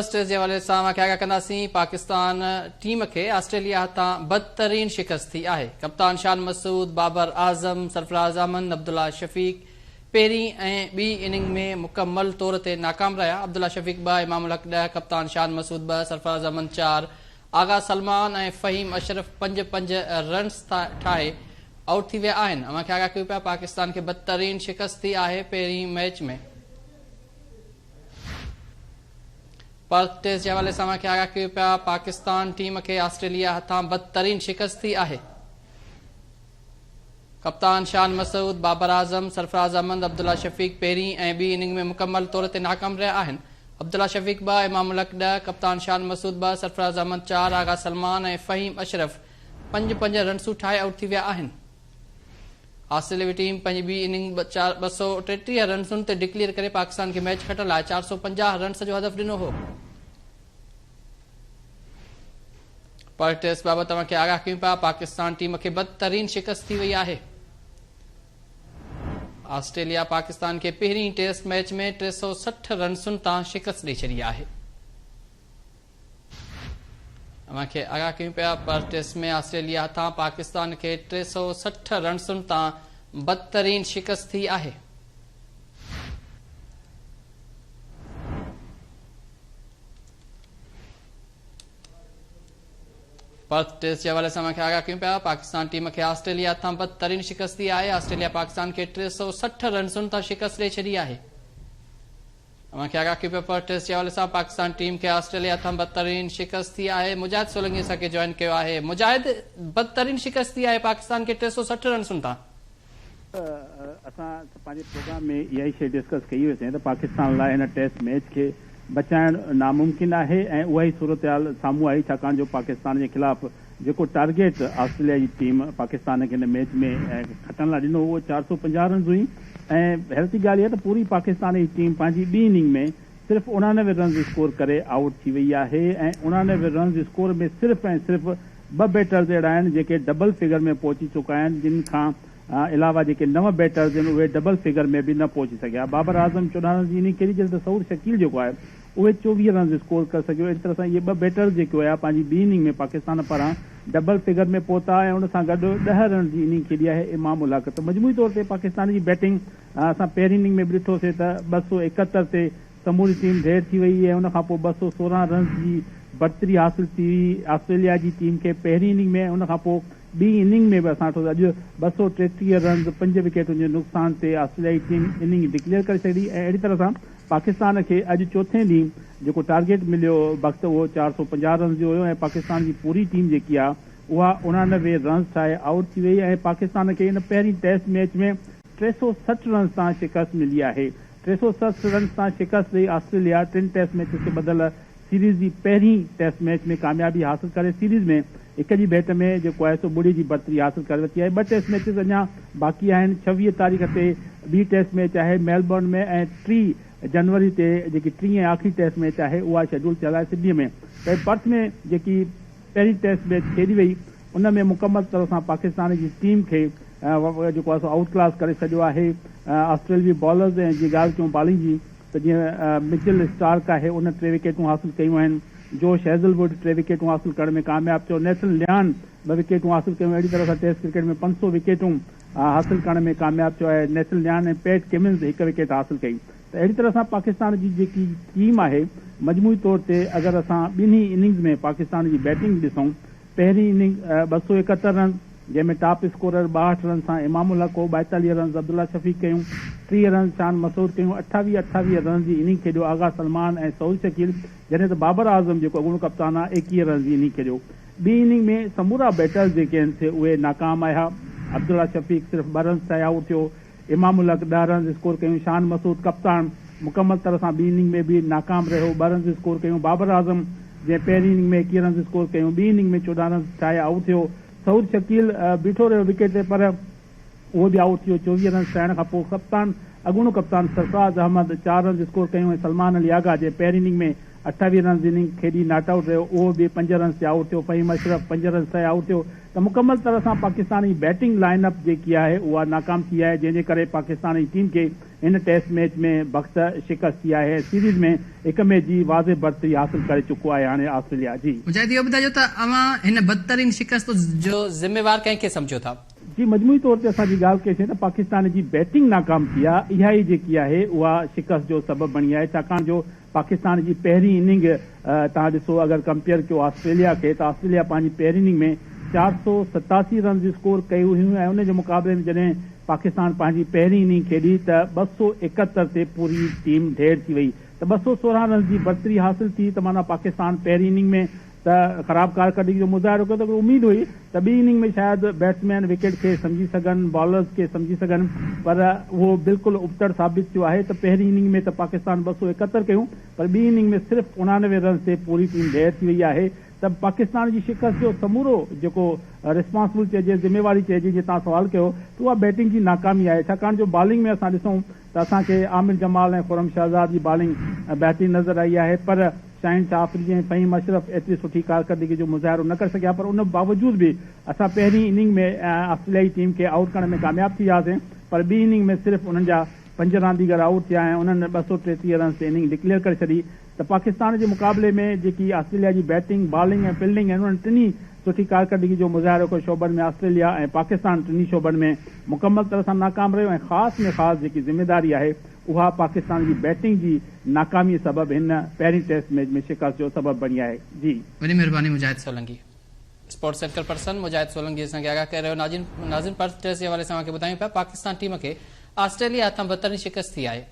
First taste के हवाले से आगाह कंदासीं। पाकिस्तान टीम के ऑस्ट्रेलिया हथां बदतरीन शिकस्त थी है। कप्तान शान मसूद, बाबर आजम, सरफराज अहमद, अब्दुल्ला शफीक पहिरीं ऐं ॿी इनिंग में मुकम्मल तौर ते नाकाम रहा। अब्दुल्ला शफीक 2, इमामुल हक 10, कप्तान शान मसूद 2, सरफराज अहमद 4, आगा सलमान ऐं फ़हीम अशरफ 5-5 रन्स ठाहे आउट थी विया आहिनि। अवांखे आगाह कयूं पिया पाकिस्तान के बदतरीन शिकस्त थी है पहिरीं मैच में। पर्थ टेस्ट के हवाले से आगाह कयूं पिया पाकिस्तान टीम के ऑस्ट्रेलिया हथां बदतरीन शिकस्त थी है। कप्तान शान मसूद, बाबर आजम, सरफराज अहमद, अब्दुल्ला शफीक पहिरीं ऐं ॿी इनिंग में मुकम्मल तौर ते नाकाम रहा आहिनि। अब्दुल्ला शफीक 2, इमामुल हक 10, कप्तान शान मसूद 2, सरफराज अहमद 4, आगा सलमान ऐं फ़हीम अशरफ 5-5 रन्सूं ठाहे आउट थी विया आहिनि। ऑस्ट्रेलियाई टीम पंहिंजी ॿी इनिंग 233 रन्सुनि ते डिक्लेयर करे पाकिस्तान के मैच खटण लाइ 450 रन्स जो हदफ ॾिनो हो। पर टेस्ट बाबति तव्हांखे आगाह कयूं पिया पाकिस्तान टीम के बदतरीन शिकस्त थी वई आहे। ऑस्ट्रेलिया पाकिस्तान के पहिरीं टेस्ट मैच में 360 रन्सुनि तां शिकस्त ॾेई छॾी आहे। तव्हांखे आगाह कयूं पिया पर टेस्ट में ऑस्ट्रेलिया हथां पाकिस्तान के 360 रन्सुनि तां बदतरीन शिकस्त थी आहे। पर्थ टेस्ट के हवाले से आगाह कयूं पिया पाकिस्तान टीम के ऑस्ट्रेलिया हथां बदतरीन शिकस्त थी है। ऑस्ट्रेलिया पाकिस्तान के 360 रन्सुनि तां शिकस्त ॾेई छॾी आहे। अवांखे आगाह कयूं पिया पर्थ टेस्ट के हवाले से पाकिस्तान टीम के ऑस्ट्रेलिया हथां बदतरीन शिकस्त थी है। मुजाहिद सोलंगी असांखे जॉइन किया है। मुजाहिद, बदतरीन शिकस्त थी है पाकिस्तान के 360 रन्सुनि तां। असां पंहिंजे प्रोग्राम में इहा ई शइ डिस्कस कई हुईसीं त पाकिस्तान लाइ हिन टेस्ट मैच खे बचाइण नामुमकिन है ऐं उहा ई सूरत हाल साम्हूं आई, छाकाणि जो पाकिस्तान के खिलाफ़ जेको टारगेट ऑस्ट्रेलिया की टीम पाकिस्तान के हिन मैच में खटण लाइ ॾिनो उहो 450 रन्स हुई। ऐं हेल्थी ॻाल्हि इहा त पूरी पाकिस्तान जी टीम पंहिंजी ॿी इनिंग में सिर्फ़ 89 रन्स स्कोर करे आउट थी वई आहे ऐं 89 रन्स स्कोर में सिर्फ़ ऐं सिर्फ़ 2 बैटर्स अहिड़ा आहिनि जेके डबल फिगर में पहुची चुका आहिनि, जिन खां अलावा जेके 9 बैटर्स आहिनि उहे डबल फिगर में बि न पहुची सघिया। बाबर आज़म 14 रन जी इनिंग खेॾी, जॾहिं त सऊद शकील जेको आहे उहे 24 रन स्कोर करे सघियो। अहिड़ी तरह सां इहे 2 बैटर्स जेके हुया पंहिंजी ॿी इनिंग में पाकिस्तान पारां डबल फिगर में पहुता ऐं उन सां गॾु 10 रन जी इनिंग खेॾी आहे इमामुल हक। त मजमूई तौर ते पाकिस्तान जी बैटिंग असां पहिरीं इनिंग में बि ॾिठोसीं त 271 ते समूरी टीम ढेर थी वई ऐं उन खां पोइ 216 रन जी बढ़तरी हासिल थी हुई ऑस्ट्रेलिया जी टीम खे पहिरीं इनिंग में। उन खां पोइ ॿी इनिंग में बि असां ॾिठोसीं अॼु 233 रन 5 विकेटुनि जे नुक़सान ते ऑस्ट्रेलियाई टीम इनिंग डिक्लेयर करे छॾी ऐं अहिड़ी तरह सां पाकिस्तान खे अॼु चौथे ॾींहुं जेको टारगेट मिलियो वक़्तु उहो 450 रन जो हुयो ऐं पाकिस्तान जी पूरी टीम जेकी आहे उहा 89 रन्स ठाहे आउट थी वई ऐं पाकिस्तान खे इन पहिरीं टेस्ट मैच में 360 रन्स तां शिकस्त मिली आहे। 360 रन्स तां शिकस्त ॾेई ऑस्ट्रेलिया 3 टेस्ट मैचिस खे बदल सीरीज़ जी पहिरीं टेस्ट मैच में कामयाबी हासिल करे सीरीज़ में 1 जी भेट में जेको आहे सो ॿुड़ी जी बढ़तरी हासिल करे वरिती आहे। 2 टेस्ट मैचिस अञा बाक़ी आहिनि। 26 तारीख़ ते ॿी टेस्ट मैच आहे मेलबर्न में ऐं 3 जनवरी ते जेकी 3 ऐं आख़िरी टेस्ट मैच आहे उहा शेड्यूल थियल आहे सिडनीअ में। त पर्थ में जेकी पहिरीं टेस्ट मैच खेॾी वई उन में मुकमल तरह सां पाकिस्तान जी टीम खे जेको आहे सो आउट क्लास करे छॾियो आहे। ऑस्ट्रेलियाई बॉलर्स ऐं जी ॻाल्हि कयूं बॉलिंग जी त जीअं मिचेल स्टार्क आहे उन 3 विकेटूं हासिल कयूं आहिनि, जोश हेज़लवुड 3 विकेटूं हासिल करण में कामयाब थियो, नेथन लियान 2 विकेटूं हासिल कयूं। अहिड़ी तरह सां टेस्ट क्रिकेट में 500 विकेटूं हासिल करण में कामयाब थियो आहे। नेथन लियान ऐं पैट कमिंस 1 विकेट हासिल कई। त अहिड़ी तरह सां पाकिस्तान जी जेकी टीम आहे मजमूई तौर ते अगरि असां ॿिन्ही इनिंग्स में पाकिस्तान जी बैटिंग ॾिसूं, पहिरीं इनिंग 271 रन जंहिंमें टॉप स्कोरर 62 रन सां इमामुल हक 42 रन अब्दुल्ला शफीक कयूं, 30 रन शान मसूद कयूं, 28 रन जी इनिंग खेॾियो आगा सलमान ऐं सऊद शकील, जॾहिं त बाबर आज़म जेको अॻूणो कप्तान आहे 21 रन जी इनिंग खेॾियो। ॿी इनिंग में समूरा बैटर्स जेके आहिनि उहे नाकाम आया। अब्दुल्ला शफीक सिर्फ़ु 2 रन ठाहे आउट थियो, इमामुल हक 10 रन स्कोर कयूं, शान मसूद कप्तान मुकमल तरह सां ॿी इनिंग में बि नाकाम रहियो, 2 रन स्कोर कयूं। बाबर आज़म जंहिं पहिरीं इनिंग में 21 रन स्कोर कयूं, ॿी इनिंग में 14 रन ठाहे आउट थियो। सऊद शकील बीठो रहियो विकेट ते पर उहो बि आउट थियो 24 रन ठाहिण खां पोइ। कप्तान अॻूणो कप्तान सरफराज अहमद 4 रन स्कोर कयूं ऐं सलमान अली आगा जंहिं पहिरीं इनिंग में 28 रन इनिंग खेॾी नॉट आउट रहियो उहो बि 5 रन ते आउट थियो। फ़हीम अशरफ 5 रन ते आउट थियो। त मुकमल तरह सां पाकिस्तान जी बैटिंग लाइनअप जेकी आहे उहा नाकाम थी आहे, जंहिंजे करे पाकिस्तान जी टीम खे इन टेस्ट मैच में वक़्त शिकस्त थी आहे। सीरीज़ में 1 मैच जी वाज़े बरतरी हासिल करे चुको आहे हाणे ऑस्ट्रेलिया। जी मुजाहिद इहो ॿुधाइजो त अवां हिन बदतरीन शिकस्त जो ज़िम्मेवार कंहिंखे सम्झो था? जी मजमूई तौर ते असांजी ॻाल्हि कईसीं त पाकिस्तान जी बैटिंग नाकाम थी आहे, इहा ई जेकी आहे उहा शिकस्त जो सबबु बणी आहे। छाकाणि जो पाकिस्तान जी पहिरीं इनिंग तव्हां ॾिसो अगरि कंपेयर कयो ऑस्ट्रेलिया खे त ऑस्ट्रेलिया पंहिंजी पहिरीं इनिंग में 487 रन स्कोर कयूं हुयूं ऐं उन जे मुक़ाबले में जॾहिं पाकिस्तान पंहिंजी पहिरीं इनिंग खेॾी त 271 ते पूरी टीम ढेर थी वई, त 216 रन जी बरतरी हासिल थी। त माना पाकिस्तान पहिरीं इनिंग में त ख़राब कारकर्दगी जो मुज़ाहिरो कयो, त उमेद हुई त ॿी इनिंग में शायदि बैट्समैन विकेट खे सम्झी सघनि, बॉलर्स खे सम्झी सघनि, पर उहो बिल्कुलु उबतड़ साबित थियो आहे। त पहिरीं इनिंग में त पाकिस्तान 271 कयूं, पर ॿी इनिंग में सिर्फ़ु 89 रन ते पूरी टीम ढेर थी वई आहे। त पाकिस्तान जी शिकस्त जो समूरो जेको रिस्पॉन्सिबल चइजे, ज़िम्मेवारी चइजे, जीअं तव्हां सवाल कयो, त उहा बैटिंग जी नाकामी आहे। छाकाणि जो बॉलिंग में असां ॾिसूं त असांखे आमिर जमाल ऐं खुरम शहज़ाद जी बॉलिंग बहितरीन नज़र आई आहे, पर शाहिन शाह अफरीदी ऐं फ़हीम अशरफ एतिरी सुठी कारकर्दगी जो मुज़ाहिरो न करे सघिया। पर उन बावजूद बि असां पहिरीं इनिंग में ऑस्ट्रेलियाई टीम खे आउट करण में कामयाब थी वियासीं, पर ॿी इनिंग में सिर्फ़ु उन्हनि जा 5 रांदीगर आउट थिया ऐं उन्हनि 233 रन ते इनिंग डिक्लेयर करे छॾी। त पाकिस्तान जे मुक़ाबले में जेकी ऑस्ट्रेलिया जी बैटिंग, बॉलिंग ऐं फील्डिंग आहिनि, उन्हनि टिनी सुठी कारकर्दगी जो मुज़ाहिरो कयो शोबनि में। ऑस्ट्रेलिया ऐं पाकिस्तान टिनी शोबनि में मुकमल तरह सां नाकाम रहियो ऐं ख़ासि में ख़ासि जेकी ज़िम्मेदारी आहे उहा पाकिस्तान जी बैटिंग जी नाकामी सबबु हिन पहिरीं टेस्ट मैच में शिकस्त जो सबबु बणी आहे। जी वॾी महिरबानी मुजाहिद सोलंकी। स्पोर्ट्स सेंटर पर्सन मुजाहिद सोलंकी असांखे आगाह करे रहियो। नाज़रीन पर्थ टेस्ट जे हवाले सां ॿुधायूं पिया पाकिस्तान टीम खे ऑस्ट्रेलिया हथां बदतरीन शिकस्त थी आहे।